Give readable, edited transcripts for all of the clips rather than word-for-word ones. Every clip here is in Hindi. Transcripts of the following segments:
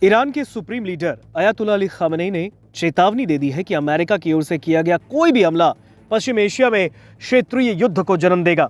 ईरान के supreme leader Ayatollah Ali Khamenei ने चेतावनी दे दी है कि अमेरिका की ओर से किया गया कोई भी हमला पश्चिम एशिया में क्षेत्रीय युद्ध को जन्म देगा।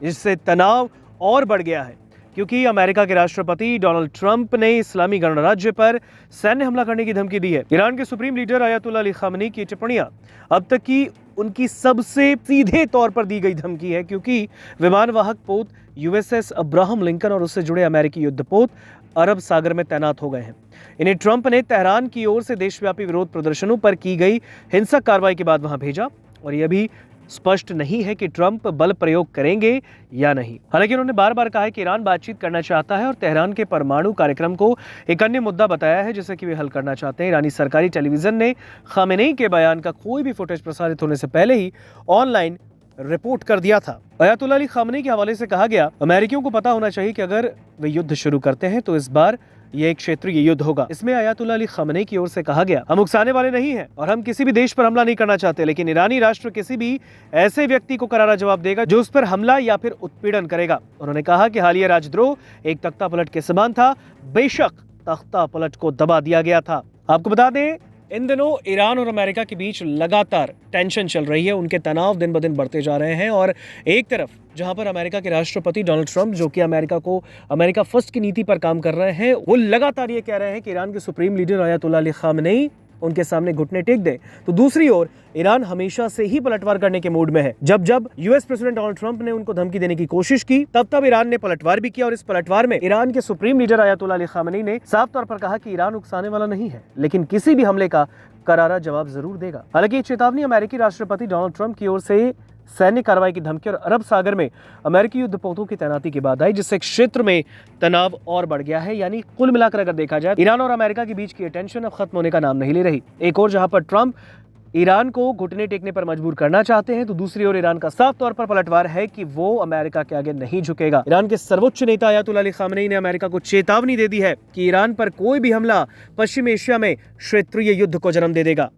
इससे तनाव और बढ़ गया है क्योंकि अमेरिका के राष्ट्रपति डोनाल्ड ट्रंप ने इस्लामी गणराज्य पर सैन्य हमला करने की धमकी दी है। ईरान के supreme leader Ayatollah Ali Khamenei की टिप्पणियां अब तक की उनकी सबसे सीधे तौर पर दी गई धमकी है, क्योंकि विमान वाहक पोत यूएसएस अब्राहम लिंकन और उससे जुड़े अमेरिकी युद्धपोत अरब सागर में तैनात हो गए हैं। इन्हें ट्रंप ने तेहरान की ओर से देशव्यापी विरोध प्रदर्शनों पर की गई हिंसक कार्रवाई के बाद वहां भेजा और यह भी स्पष्ट नहीं है कि ट्रंप बल प्रयोग करेंगे या नहीं। हालांकि उन्होंने बार बार कहा है कि ईरान बातचीत करना चाहता है और तेहरान के परमाणु कार्यक्रम को एक अन्य मुद्दा बताया है जिसे कि वे हल करना चाहते हैं। ईरानी सरकारी टेलीविजन ने खामेनी के बयान का कोई भी फुटेज प्रसारित होने से पहले ही ऑनलाइन रिपोर्ट कर दिया था। अयातुल्लाह अली खामेनी के हवाले से कहा गया, अमेरिकियों को पता होना चाहिए कि अगर वे युद्ध शुरू करते हैं तो इस बार ये एक क्षेत्रीय युद्ध होगा। इसमें अयातुल्लाह अली खामेनी की ओर से कहा गया, हम उकसाने वाले नहीं हैं और हम किसी भी देश पर हमला नहीं करना चाहते, लेकिन ईरानी राष्ट्र किसी भी ऐसे व्यक्ति को करारा जवाब देगा जो उस पर हमला या फिर उत्पीड़न करेगा। उन्होंने कहा कि हालिया राजद्रोह एक तख्ता पलट के समान था, बेशक तख्ता पलट को दबा दिया गया था। आपको बता दें, इन दिनों ईरान और अमेरिका के बीच लगातार टेंशन चल रही है। उनके तनाव दिन ब दिन बढ़ते जा रहे हैं और एक तरफ जहां पर अमेरिका के राष्ट्रपति डोनाल्ड ट्रंप, जो कि अमेरिका फर्स्ट की नीति पर काम कर रहे हैं, वो लगातार ये कह रहे हैं कि ईरान के supreme leader Ayatollah Ali Khamenei उनके सामने घुटने टेक दे, तो दूसरी ओर ईरान हमेशा से ही पलटवार करने के मूड में है। जब जब यूएस प्रेसिडेंट डोनाल्ड ट्रंप ने उनको धमकी देने की कोशिश की, तब तब ईरान ने पलटवार भी किया और इस पलटवार में ईरान के supreme leader Ayatollah Ali Khamenei ने साफ तौर पर कहा कि ईरान उकसाने वाला नहीं है, लेकिन किसी भी हमले का करारा जवाब जरूर देगा। हालांकि ये चेतावनी अमेरिकी राष्ट्रपति डोनाल्ड ट्रंप की ओर से सैन्य कार्रवाई की धमकी और अरब सागर में अमेरिकी युद्धपोतों की तैनाती के बाद आई, जिससे क्षेत्र में तनाव और बढ़ गया है। यानी कुल मिलाकर अगर देखा जाए, ईरान और अमेरिका के बीच की टेंशन अब खत्म होने का नाम नहीं ले रही। एक और जहां पर ट्रंप ईरान को घुटने टेकने पर मजबूर करना चाहते हैं, तो दूसरी ओर ईरान का साफ तौर पर पलटवार है कि वो अमेरिका के आगे नहीं झुकेगा। ईरान के सर्वोच्च नेता अयातुल्लाह अली खामेनी ने अमेरिका को चेतावनी दे दी है कि ईरान पर कोई भी हमला पश्चिम एशिया में क्षेत्रीय युद्ध को जन्म दे देगा।